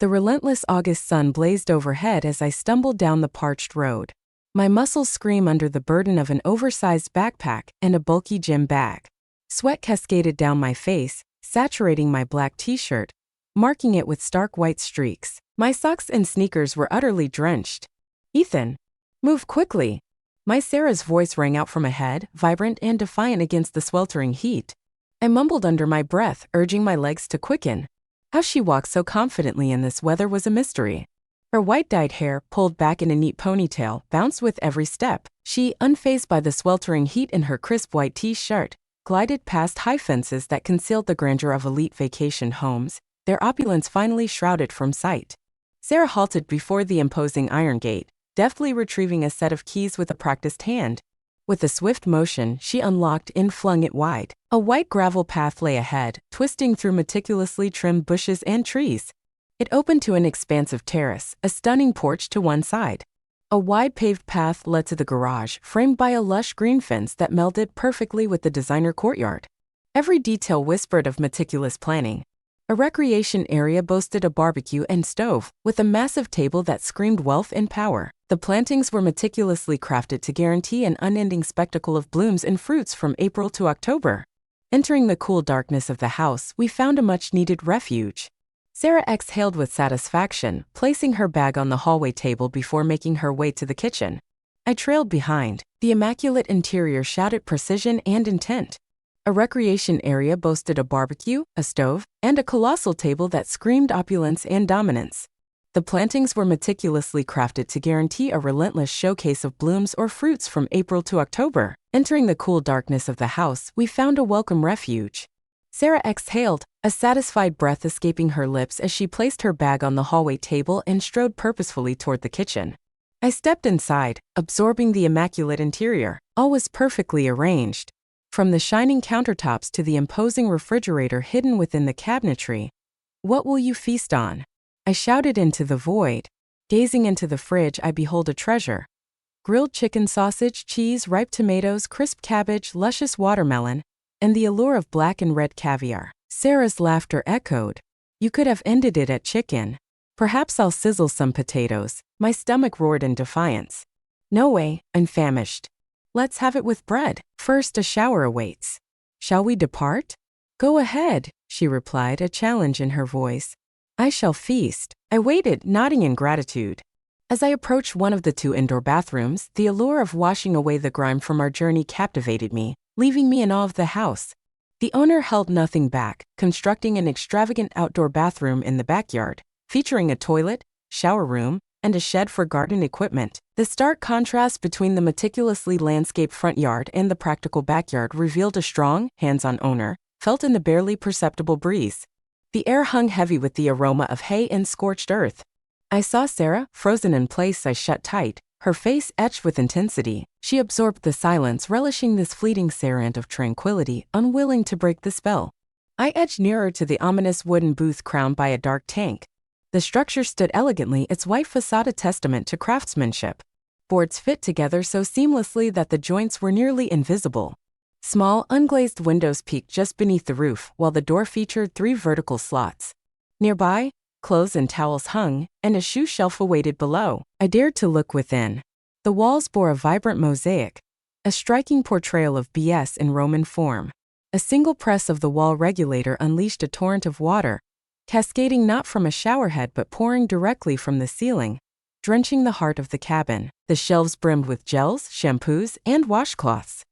The relentless August sun blazed overhead as I stumbled down the parched road. My muscles screamed under the burden of an oversized backpack and a bulky gym bag. Sweat cascaded down my face, saturating my black t-shirt, marking it with stark white streaks. My socks and sneakers were utterly drenched. "Ethan, move quickly." Sarah's voice rang out from ahead, vibrant and defiant against the sweltering heat. I mumbled under my breath, urging my legs to quicken. How she walked so confidently in this weather was a mystery. Her white-dyed hair, pulled back in a neat ponytail, bounced with every step. She, unfazed by the sweltering heat in her crisp white t-shirt, glided past high fences that concealed the grandeur of elite vacation homes, their opulence finally shrouded from sight. Sarah halted before the imposing iron gate, deftly retrieving a set of keys with a practiced hand. With a swift motion, she unlocked and flung it wide. A white gravel path lay ahead, twisting through meticulously trimmed bushes and trees. It opened to an expansive terrace, a stunning porch to one side. A wide paved path led to the garage, framed by a lush green fence that melded perfectly with the designer courtyard. Every detail whispered of meticulous planning. A recreation area boasted a barbecue and stove, with a massive table that screamed wealth and power. The plantings were meticulously crafted to guarantee an unending spectacle of blooms and fruits from April to October. Entering the cool darkness of the house, we found a much-needed refuge. Sarah exhaled with satisfaction, placing her bag on the hallway table before making her way to the kitchen. I trailed behind. The immaculate interior shouted precision and intent. A recreation area boasted a barbecue, a stove, and a colossal table that screamed opulence and dominance. The plantings were meticulously crafted to guarantee a relentless showcase of blooms or fruits from April to October. Entering the cool darkness of the house, we found a welcome refuge. Sarah exhaled, a satisfied breath escaping her lips as she placed her bag on the hallway table and strode purposefully toward the kitchen. I stepped inside, absorbing the immaculate interior. All was perfectly arranged. From the shining countertops to the imposing refrigerator hidden within the cabinetry. "What will you feast on?" I shouted into the void. Gazing into the fridge, I behold a treasure. Grilled chicken sausage, cheese, ripe tomatoes, crisp cabbage, luscious watermelon, and the allure of black and red caviar. Sarah's laughter echoed. "You could have ended it at chicken." "Perhaps I'll sizzle some potatoes." My stomach roared in defiance. "No way, I'm famished." "Let's have it with bread. First, a shower awaits." "Shall we depart?" "Go ahead," she replied, a challenge in her voice. "I shall feast." I waited, nodding in gratitude. As I approached one of the two indoor bathrooms, the allure of washing away the grime from our journey captivated me, leaving me in awe of the house. The owner held nothing back, constructing an extravagant outdoor bathroom in the backyard, featuring a toilet, shower room, and a shed for garden equipment. The stark contrast between the meticulously landscaped front yard and the practical backyard revealed a strong, hands-on owner, felt in the barely perceptible breeze. The air hung heavy with the aroma of hay and scorched earth. I saw Sarah, frozen in place, eyes shut tight, her face etched with intensity. She absorbed the silence, relishing this fleeting second of tranquility, unwilling to break the spell. I edged nearer to the ominous wooden booth crowned by a dark tank. The structure stood elegantly, its white facade a testament to craftsmanship. Boards fit together so seamlessly that the joints were nearly invisible. Small, unglazed windows peeked just beneath the roof, while the door featured 3 vertical slots. Nearby, clothes and towels hung, and a shoe shelf awaited below. I dared to look within. The walls bore a vibrant mosaic, a striking portrayal of BS in Roman form. A single press of the wall regulator unleashed a torrent of water, cascading not from a showerhead but pouring directly from the ceiling, drenching the heart of the cabin. The shelves brimmed with gels, shampoos, and washcloths.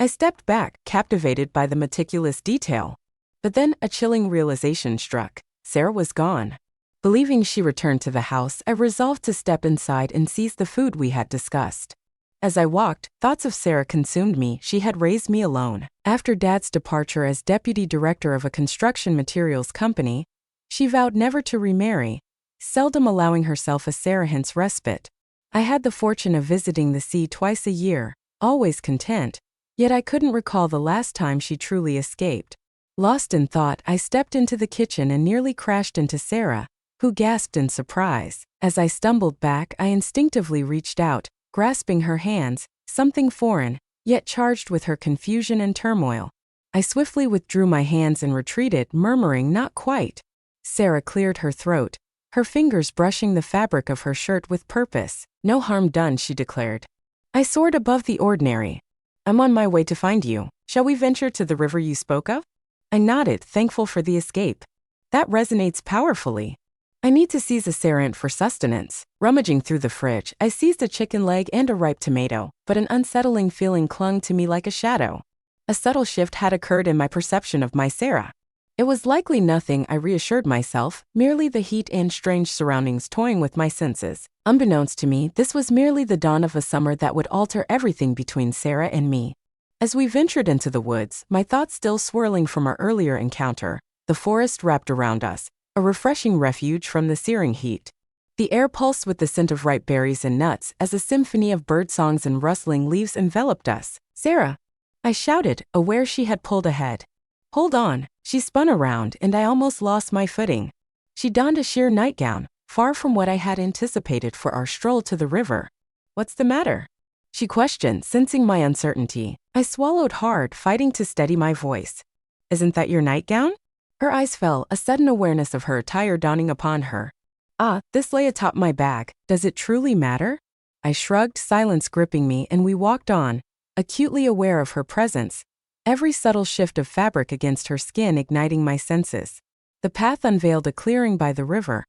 I stepped back, captivated by the meticulous detail. But then a chilling realization struck. Sarah was gone. Believing she returned to the house, I resolved to step inside and seize the food we had discussed. As I walked, thoughts of Sarah consumed me. She had raised me alone. After Dad's departure as deputy director of a construction materials company, she vowed never to remarry, seldom allowing herself a Sarah's respite. I had the fortune of visiting the sea twice a year, always content, yet I couldn't recall the last time she truly escaped. Lost in thought, I stepped into the kitchen and nearly crashed into Sarah, who gasped in surprise. As I stumbled back, I instinctively reached out, grasping her hands, something foreign, yet charged with her confusion and turmoil. I swiftly withdrew my hands and retreated, murmuring, "Not quite." Sarah cleared her throat, her fingers brushing the fabric of her shirt with purpose. "No harm done," she declared. I soared above the ordinary. "I'm on my way to find you. Shall we venture to the river you spoke of?" I nodded, thankful for the escape. That resonates powerfully. I need to seize a serrant for sustenance. Rummaging through the fridge, I seized a chicken leg and a ripe tomato, but an unsettling feeling clung to me like a shadow. A subtle shift had occurred in my perception of my Sarah. It was likely nothing, I reassured myself, merely the heat and strange surroundings toying with my senses. Unbeknownst to me, this was merely the dawn of a summer that would alter everything between Sarah and me. As we ventured into the woods, my thoughts still swirling from our earlier encounter, the forest wrapped around us, a refreshing refuge from the searing heat. The air pulsed with the scent of ripe berries and nuts as a symphony of bird songs and rustling leaves enveloped us. "Sarah!" I shouted, aware she had pulled ahead. "Hold on." She spun around, and I almost lost my footing. She donned a sheer nightgown, far from what I had anticipated for our stroll to the river. "What's the matter?" she questioned, sensing my uncertainty. I swallowed hard, fighting to steady my voice. "Isn't that your nightgown?" Her eyes fell, a sudden awareness of her attire dawning upon her. "Ah, this lay atop my bag. Does it truly matter?" I shrugged, silence gripping me, and we walked on, acutely aware of her presence, every subtle shift of fabric against her skin igniting my senses. The path unveiled a clearing by the river,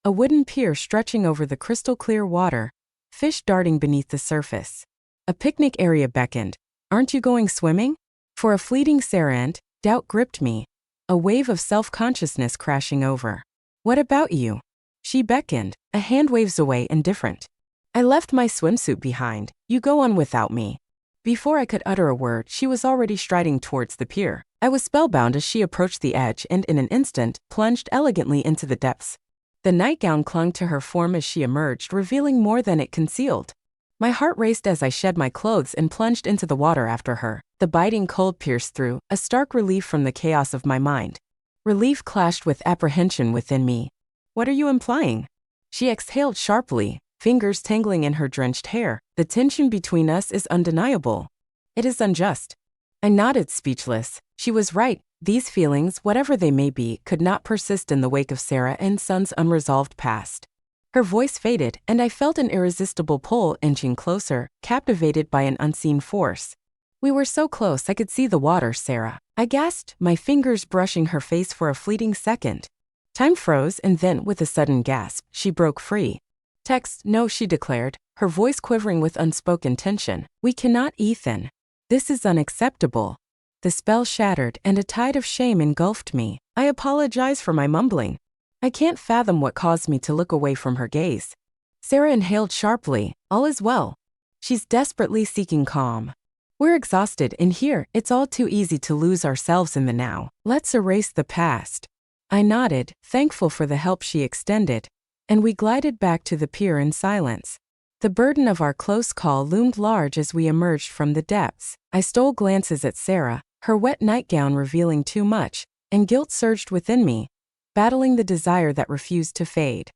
a wooden pier stretching over the crystal-clear water, fish darting beneath the surface. A picnic area beckoned. "Aren't you going swimming?" For a fleeting second, doubt gripped me, a wave of self-consciousness crashing over. "What about you?" She beckoned, a hand waves away, indifferent. "I left my swimsuit behind. You go on without me." Before I could utter a word, she was already striding towards the pier. I was spellbound as she approached the edge and in an instant, plunged elegantly into the depths. The nightgown clung to her form as she emerged, revealing more than it concealed. My heart raced as I shed my clothes and plunged into the water after her. The biting cold pierced through, a stark relief from the chaos of my mind. Relief clashed with apprehension within me. "What are you implying?" She exhaled sharply, fingers tangling in her drenched hair. "The tension between us is undeniable. It is unjust." I nodded, speechless. She was right. These feelings, whatever they may be, could not persist in the wake of Sarah and Son's unresolved past. Her voice faded, and I felt an irresistible pull inching closer, captivated by an unseen force. "We were so close I could see the water, Sarah," I gasped, my fingers brushing her face for a fleeting second. Time froze, and then, with a sudden gasp, she broke free. "No," she declared, her voice quivering with unspoken tension. "We cannot, Ethan. This is unacceptable." The spell shattered, and a tide of shame engulfed me. I apologize for my mumbling. I can't fathom what caused me to look away from her gaze. Sarah inhaled sharply. "All is well." She's desperately seeking calm. "We're exhausted, and here, it's all too easy to lose ourselves in the now. Let's erase the past." I nodded, thankful for the help she extended, and we glided back to the pier in silence. The burden of our close call loomed large as we emerged from the depths. I stole glances at Sarah, her wet nightgown revealing too much, and guilt surged within me, battling the desire that refused to fade.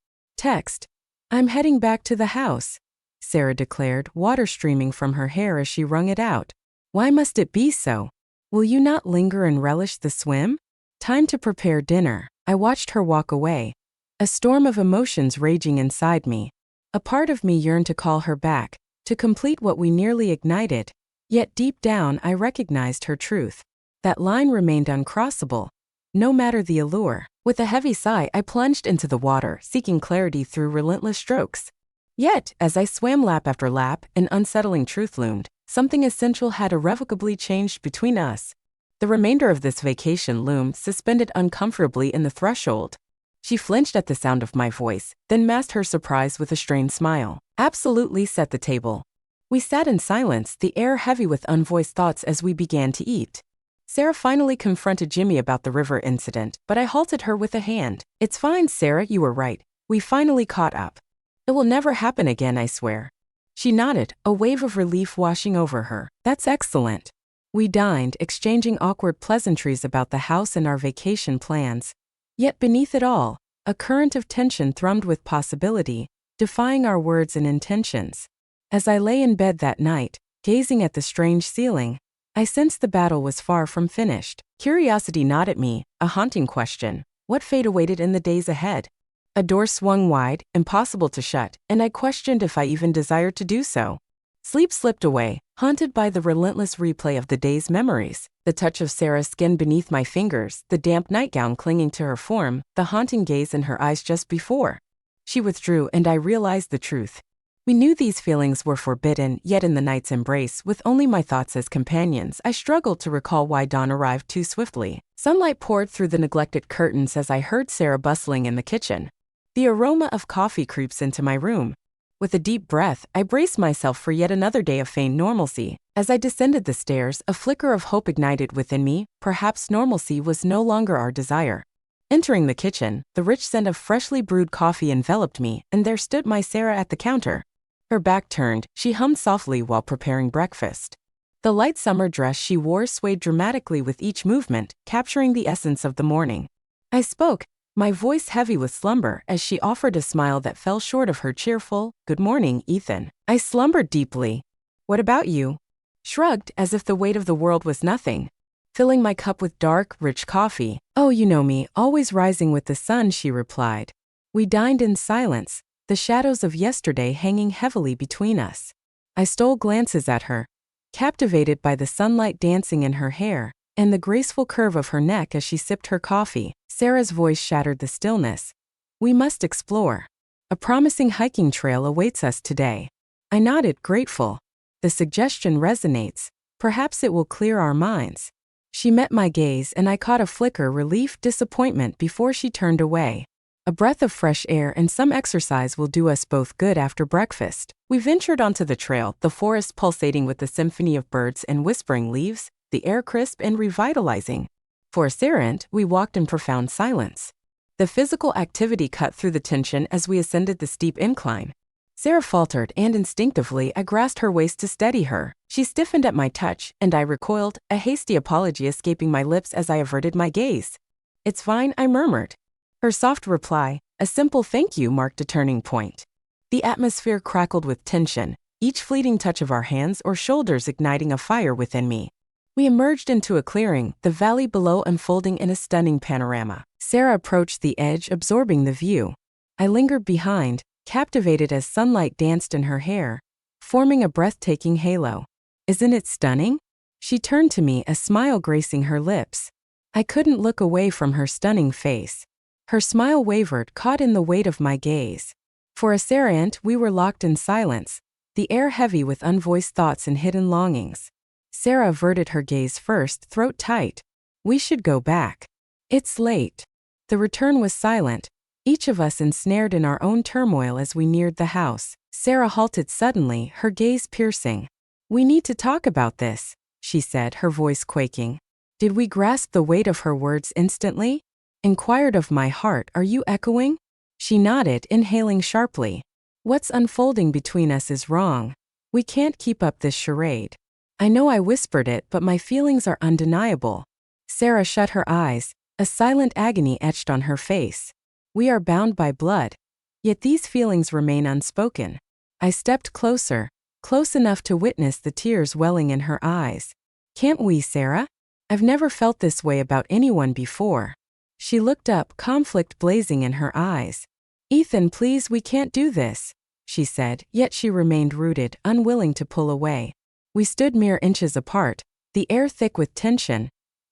"I'm heading back to the house," Sarah declared, water streaming from her hair as she wrung it out. "Why must it be so? Will you not linger and relish the swim?" "Time to prepare dinner." I watched her walk away, a storm of emotions raging inside me. A part of me yearned to call her back, to complete what we nearly ignited. Yet deep down I recognized her truth. That line remained uncrossable, no matter the allure. With a heavy sigh, I plunged into the water, seeking clarity through relentless strokes. Yet, as I swam lap after lap, an unsettling truth loomed. Something essential had irrevocably changed between us. The remainder of this vacation loomed suspended uncomfortably in the threshold. She flinched at the sound of my voice, then masked her surprise with a strained smile. "Absolutely," set the table. We sat in silence, the air heavy with unvoiced thoughts as we began to eat. Sarah finally confronted Jimmy about the river incident, but I halted her with a hand. "It's fine, Sarah, you were right. We finally caught up. It will never happen again, I swear." She nodded, a wave of relief washing over her. "That's excellent." We dined, exchanging awkward pleasantries about the house and our vacation plans. Yet beneath it all, a current of tension thrummed with possibility, defying our words and intentions. As I lay in bed that night, gazing at the strange ceiling, I sensed the battle was far from finished. Curiosity gnawed at me, a haunting question. What fate awaited in the days ahead? A door swung wide, impossible to shut, and I questioned if I even desired to do so. Sleep slipped away, haunted by the relentless replay of the day's memories. The touch of Sarah's skin beneath my fingers, the damp nightgown clinging to her form, the haunting gaze in her eyes just before. She withdrew and I realized the truth. We knew these feelings were forbidden, yet in the night's embrace, with only my thoughts as companions, I struggled to recall why dawn arrived too swiftly. Sunlight poured through the neglected curtains as I heard Sarah bustling in the kitchen. The aroma of coffee creeps into my room. With a deep breath, I braced myself for yet another day of feigned normalcy. As I descended the stairs, a flicker of hope ignited within me. Perhaps normalcy was no longer our desire. Entering the kitchen, the rich scent of freshly brewed coffee enveloped me, and there stood my Sarah at the counter. Her back turned, she hummed softly while preparing breakfast. The light summer dress she wore swayed dramatically with each movement, capturing the essence of the morning. I spoke, my voice heavy with slumber, as she offered a smile that fell short of her cheerful, "Good morning, Ethan." I slumbered deeply. "What about you?" Shrugged, as if the weight of the world was nothing. Filling my cup with dark, rich coffee. "Oh, you know me, always rising with the sun," she replied. We dined in silence, the shadows of yesterday hanging heavily between us. I stole glances at her, captivated by the sunlight dancing in her hair, and the graceful curve of her neck as she sipped her coffee. Sarah's voice shattered the stillness. "We must explore. A promising hiking trail awaits us today." I nodded, grateful. The suggestion resonates. Perhaps it will clear our minds. She met my gaze and I caught a flicker, relief, disappointment before she turned away. A breath of fresh air and some exercise will do us both good after breakfast. We ventured onto the trail, the forest pulsating with the symphony of birds and whispering leaves, the air crisp and revitalizing. For a second, we walked in profound silence. The physical activity cut through the tension as we ascended the steep incline. Sarah faltered, and instinctively I grasped her waist to steady her. She stiffened at my touch, and I recoiled, a hasty apology escaping my lips as I averted my gaze. "It's fine," I murmured. Her soft reply, a simple thank you, marked a turning point. The atmosphere crackled with tension, each fleeting touch of our hands or shoulders igniting a fire within me. We emerged into a clearing, the valley below unfolding in a stunning panorama. Sarah approached the edge, absorbing the view. I lingered behind, captivated as sunlight danced in her hair, forming a breathtaking halo. "Isn't it stunning?" She turned to me, a smile gracing her lips. I couldn't look away from her stunning face. Her smile wavered, caught in the weight of my gaze. For a second, we were locked in silence, the air heavy with unvoiced thoughts and hidden longings. Sarah averted her gaze first, throat tight. "We should go back. It's late." The return was silent, each of us ensnared in our own turmoil as we neared the house. Sarah halted suddenly, her gaze piercing. "We need to talk about this," she said, her voice quaking. Did we grasp the weight of her words instantly? Inquired of my heart, "Are you echoing?" She nodded, inhaling sharply. "What's unfolding between us is wrong. We can't keep up this charade." I know I whispered it, but my feelings are undeniable. Sarah shut her eyes, a silent agony etched on her face. We are bound by blood, yet these feelings remain unspoken. I stepped closer, close enough to witness the tears welling in her eyes. "Can't we, Sarah? I've never felt this way about anyone before." She looked up, conflict blazing in her eyes. "Ethan, please, we can't do this," she said, yet she remained rooted, unwilling to pull away. We stood mere inches apart, the air thick with tension,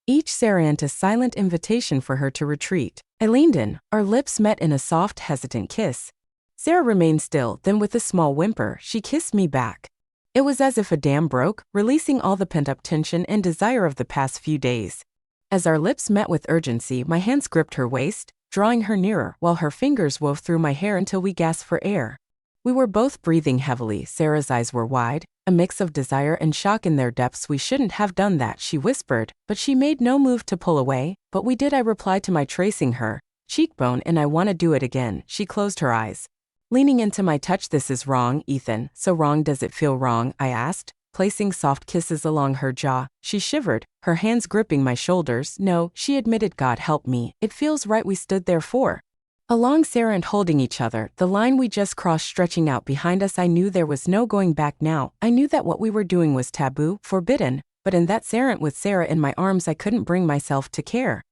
each serent a silent invitation for her to retreat. I leaned in, our lips met in a soft, hesitant kiss. Sarah remained still, then with a small whimper, she kissed me back. It was as if a dam broke, releasing all the pent-up tension and desire of the past few days. As our lips met with urgency, my hands gripped her waist, drawing her nearer, while her fingers wove through my hair until we gasped for air. We were both breathing heavily. Sarah's eyes were wide, a mix of desire and shock in their depths. "We shouldn't have done that," she whispered, but she made no move to pull away. "But we did," I replied to my tracing her cheekbone, "and I want to do it again." She closed her eyes, leaning into my touch. "This is wrong, Ethan." "So wrong does it feel wrong?" I asked, placing soft kisses along her jaw. She shivered, her hands gripping my shoulders. "No," she admitted, "God help me, it feels right." We stood there for a long second, holding each other, the line we just crossed stretching out behind us. I knew there was no going back now. I knew that what we were doing was taboo, forbidden, but in that second with Sarah in my arms I couldn't bring myself to care.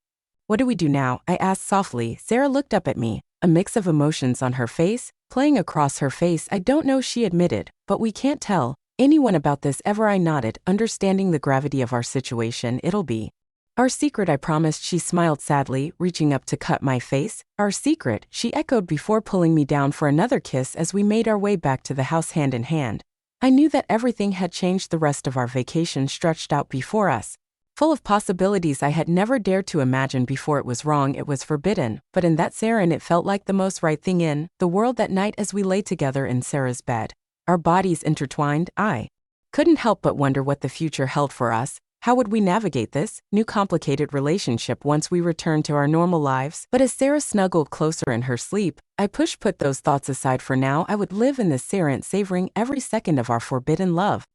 "What do we do now?" I asked softly. Sarah looked up at me, A mix of emotions on her face, playing across her face. I don't know, she admitted, but we can't tell anyone about this ever. I nodded, understanding the gravity of our situation. It'll be our secret, I promised. She smiled sadly, reaching up to cut my face. Our secret, she echoed before pulling me down for another kiss as we made our way back to the house hand in hand. I knew that everything had changed. The rest of our vacation stretched out before us, full of possibilities I had never dared to imagine before. It was wrong, it was forbidden, but in that Sarah, it felt like the most right thing in the world. That night as we lay together in Sarah's bed, our bodies intertwined, I couldn't help but wonder what the future held for us. How would we navigate this new complicated relationship once we returned to our normal lives? But as Sarah snuggled closer in her sleep, I put those thoughts aside for now. I would live in this Sarah, savoring every second of our forbidden love.